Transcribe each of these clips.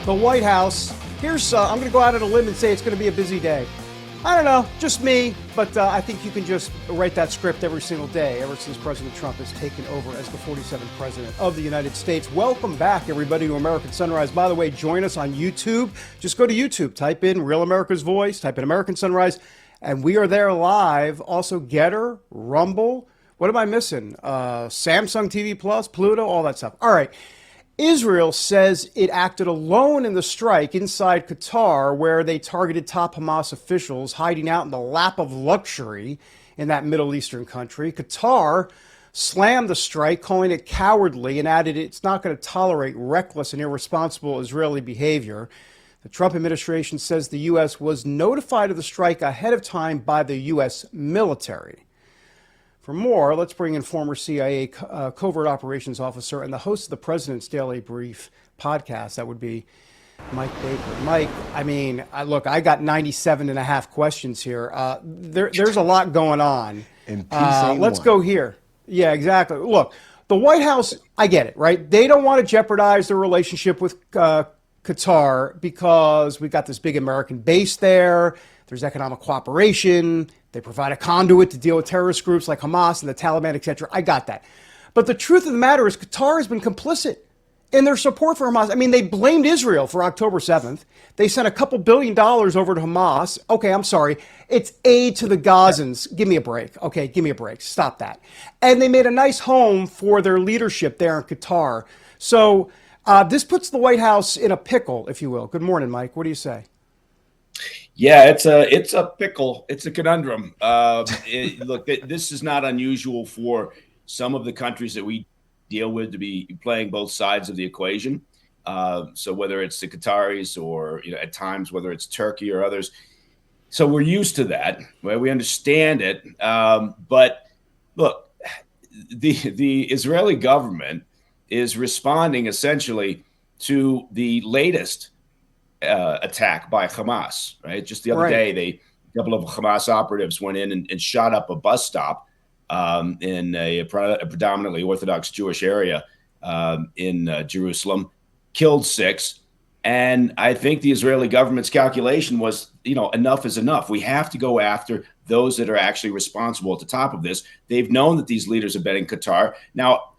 the White House. I'm going to go out on a limb and say it's going to be a busy day. I don't know, just me, but I think you can just write that script every single day ever since President Trump has taken over as the 47th president of the United States. Welcome back, everybody, to American Sunrise. By the way, join us on YouTube. Just go to YouTube, type in Real America's Voice, type in American Sunrise, and we are there live. Also, Getter, Rumble. What am I missing? Samsung TV Plus, Pluto, all that stuff. All right. Israel says it acted alone in the strike inside Qatar, where they targeted top Hamas officials hiding out in the lap of luxury in that Middle Eastern country. Qatar slammed the strike, calling it cowardly, and added it's not going to tolerate reckless and irresponsible Israeli behavior. The Trump administration says the U.S. was notified of the strike ahead of time by the U.S. military. For more, let's bring in former CIA covert operations officer and the host of the President's Daily Brief podcast. That would be Mike Baker. Mike, I got 97 and a half questions here. There's a lot going on. And let's go here. Yeah, exactly. Look, the White House, I get it, right? They don't want to jeopardize their relationship with Qatar because we've got this big American base there. There's economic cooperation. They provide a conduit to deal with terrorist groups like Hamas and the Taliban, etc. I got that. But the truth of the matter is Qatar has been complicit in their support for Hamas. I mean, they blamed Israel for October 7th. They sent a couple $2 billion over to Hamas. Okay, I'm sorry. It's aid to the Gazans. Give me a break. Okay, give me a break. Stop that. And they made a nice home for their leadership there in Qatar. So this puts the White House in a pickle, if you will. Good morning, Mike. What do you say? Yeah, it's a pickle. It's a conundrum. Look, this is not unusual for some of the countries that we deal with to be playing both sides of the equation. So whether it's the Qataris or at times whether it's Turkey or others, so we're used to that. Right? We understand it. But look, the Israeli government is responding essentially to the latest attack by Hamas, right? Just the other day, a couple of Hamas operatives went in and shot up a bus stop in a predominantly Orthodox Jewish area in Jerusalem, killed 6. And I think the Israeli government's calculation was, enough is enough. We have to go after those that are actually responsible at the top of this. They've known that these leaders have been in Qatar. Now,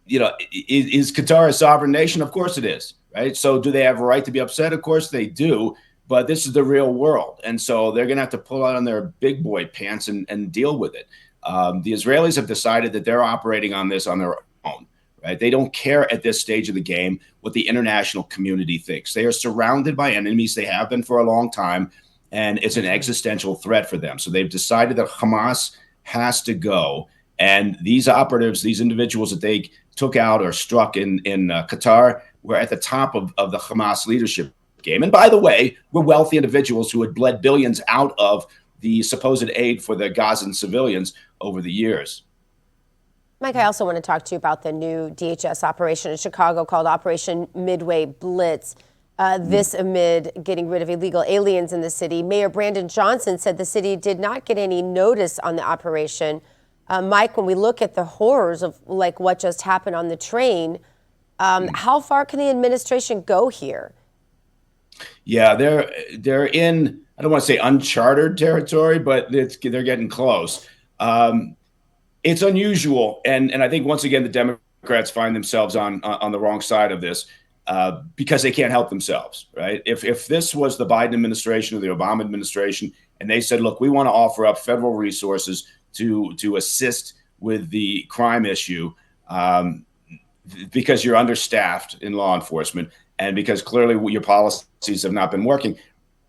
is Qatar a sovereign nation? Of course it is. Right. So do they have a right to be upset? Of course they do. But this is the real world. And so they're going to have to pull out on their big boy pants and deal with it. The Israelis have decided that they're operating on this on their own. Right. They don't care at this stage of the game what the international community thinks. They are surrounded by enemies. They have been for a long time. And it's an existential threat for them. So they've decided that Hamas has to go. And these operatives, these individuals that they took out or struck in Qatar, were at the top of the Hamas leadership game. And by the way, were wealthy individuals who had bled billions out of the supposed aid for the Gazan civilians over the years. Mike, I also want to talk to you about the new DHS operation in Chicago called Operation Midway Blitz. This amid getting rid of illegal aliens in the city. Mayor Brandon Johnson said the city did not get any notice on the operation. Mike, when we look at the horrors of like what just happened on the train, how far can the administration go here? Yeah, they're in, I don't want to say uncharted territory, but they're getting close. It's unusual. And I think, once again, the Democrats find themselves on the wrong side of this because they can't help themselves, right? If this was the Biden administration or the Obama administration, and they said, look, we want to offer up federal resources to assist with the crime issue, because you're understaffed in law enforcement and because clearly your policies have not been working,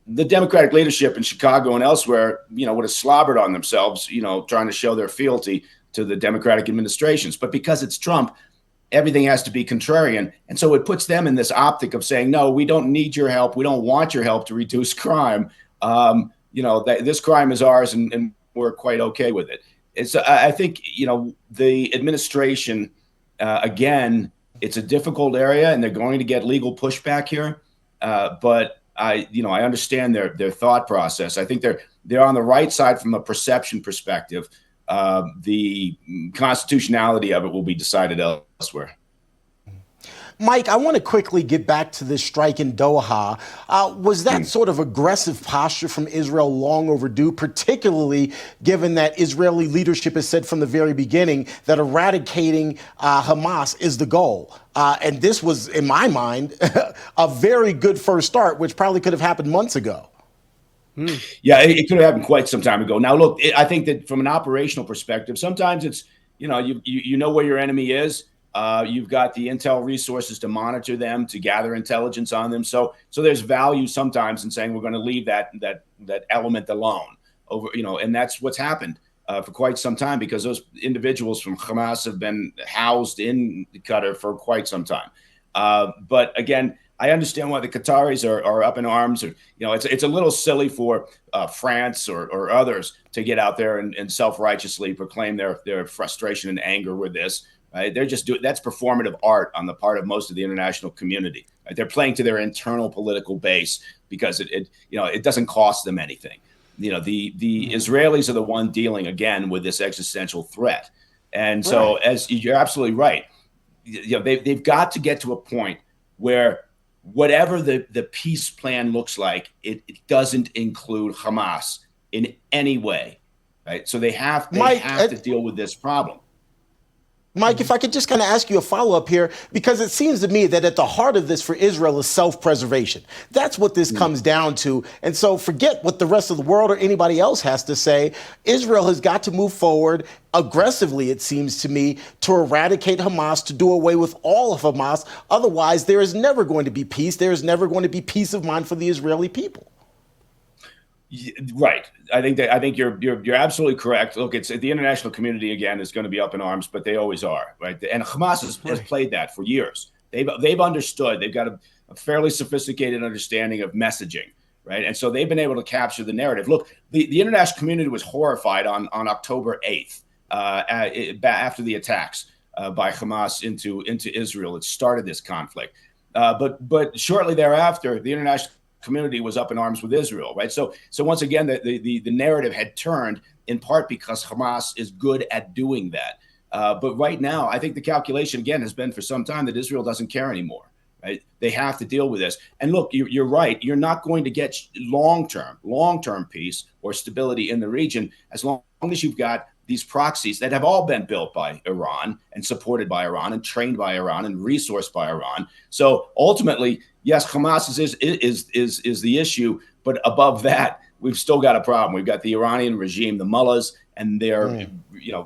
the Democratic leadership in Chicago and elsewhere, would have slobbered on themselves, trying to show their fealty to the Democratic administrations. But because it's Trump, everything has to be contrarian. And so it puts them in this optic of saying, no, we don't need your help. We don't want your help to reduce crime. This crime is ours and we're quite okay with it. I think, the administration, again, it's a difficult area and they're going to get legal pushback here. But I understand their thought process. I think they're on the right side from a perception perspective. The constitutionality of it will be decided elsewhere. Mike, I want to quickly get back to this strike in Doha. Was that sort of aggressive posture from Israel long overdue, particularly given that Israeli leadership has said from the very beginning that eradicating Hamas is the goal? And this was, in my mind, a very good first start, which probably could have happened months ago. Yeah, it could have happened quite some time ago. Now, look, I think that from an operational perspective, sometimes it's, you know where your enemy is. You've got the intel resources to monitor them, to gather intelligence on them. So there's value sometimes in saying we're going to leave that element alone over, and that's what's happened for quite some time, because those individuals from Hamas have been housed in Qatar for quite some time. But again, I understand why the Qataris are up in arms. Or, it's a little silly for France or others to get out there and self-righteously proclaim their frustration and anger with this. Right? They're just that's performative art on the part of most of the international community. Right? They're playing to their internal political base because it doesn't cost them anything. The Israelis are the one dealing again with this existential threat, and so as you're absolutely right, they've got to get to a point where whatever the peace plan looks like, it doesn't include Hamas in any way, right? So they have to deal with this problem. Mike, if I could just kind of ask you a follow-up here, because it seems to me that at the heart of this for Israel is self-preservation. That's what this comes down to. And so forget what the rest of the world or anybody else has to say. Israel has got to move forward aggressively, it seems to me, to eradicate Hamas, to do away with all of Hamas. Otherwise, there is never going to be peace. There is never going to be peace of mind for the Israeli people. Right. I think you're absolutely correct. Look, it's the international community again is going to be up in arms, but they always are, right? And Hamas has played that for years. They've understood. They've got a fairly sophisticated understanding of messaging, right? And so they've been able to capture the narrative. Look, the international community was horrified on October 8th after the attacks by Hamas into Israel. It started this conflict, but shortly thereafter, the international community was up in arms with Israel, right? So once again, the narrative had turned in part because Hamas is good at doing that. But right now, I think the calculation again has been for some time that Israel doesn't care anymore, right? They have to deal with this. And look, you're right. You're not going to get long-term peace or stability in the region as long as you've got these proxies that have all been built by Iran and supported by Iran and trained by Iran and resourced by Iran. So ultimately, yes, Hamas is the issue, but above that, we've still got a problem. We've got the Iranian regime, the mullahs, and their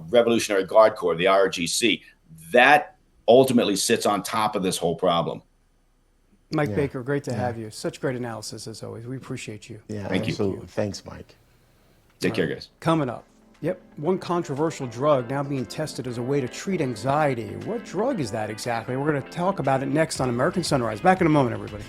Revolutionary Guard Corps, the IRGC. That ultimately sits on top of this whole problem. Mike Baker, great to have you. Such great analysis as always. We appreciate you. Yeah, Thank absolutely. you. Thanks, Mike. Take care, guys. Coming up. Yep, one controversial drug now being tested as a way to treat anxiety. What drug is that exactly? We're going to talk about it next on American Sunrise. Back in a moment, everybody.